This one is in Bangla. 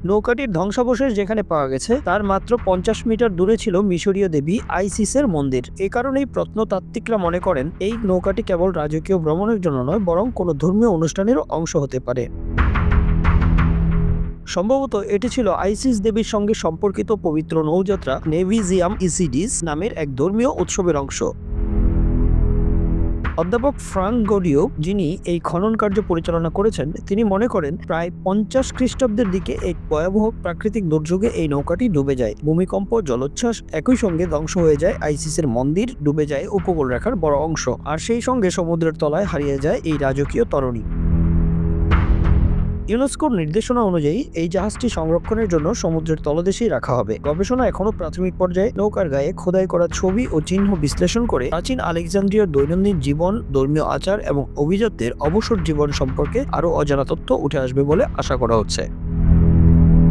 নৌকাটির ধ্বংসাবশেষ যেখানে পাওয়া গেছে তার মাত্র 50 মিটার দূরে ছিল মিশরীয় দেবী আইসিসের মন্দির। এ কারণেই প্রত্নতাত্ত্বিকরা মনে করেন এই নৌকাটি কেবল রাজকীয় ভ্রমণের জন্য নয়, বরং কোনো ধর্মীয় অনুষ্ঠানেরও অংশ হতে পারে। সম্ভবত এটি ছিল আইসিস দেবীর সঙ্গে সম্পর্কিত পবিত্র নৌযাত্রা নেভিজিয়াম ইসিডিস নামের এক ধর্মীয় উৎসবের অংশ। অধ্যাপক ফ্রাঙ্ক গডিও, যিনি এই খনন কার্য পরিচালনা করেছেন, তিনি মনে করেন প্রায় 50 খ্রিস্টাব্দের দিকে এক ভয়াবহ প্রাকৃতিক দুর্যোগে এই নৌকাটি ডুবে যায়। ভূমিকম্প, জলোচ্ছ্বাস, একই সঙ্গে ধ্বংস হয়ে যায় আইসিসের মন্দির, ডুবে যায় উপকূল রেখার বড় অংশ, আর সেই সঙ্গে সমুদ্রের তলায় হারিয়ে যায় এই রাজকীয় তরণী। ইউনেস্কোর নির্দেশনা অনুযায়ী এই জাহাজটি সংরক্ষণের জন্য সমুদ্রের তলদেশেই রাখা হবে। গবেষণা এখনো প্রাথমিক পর্যায়ে। নৌকার গায়ে খোদাই করা ছবি ও চিহ্ন বিশ্লেষণ করে প্রাচীন আলেকজান্দ্রিয়ার দৈনন্দিন জীবন, ধর্মীয় আচার এবং অভিজাতদের অবসর জীবন সম্পর্কে আরও অজানা তথ্য উঠে আসবে বলে আশা করা হচ্ছে।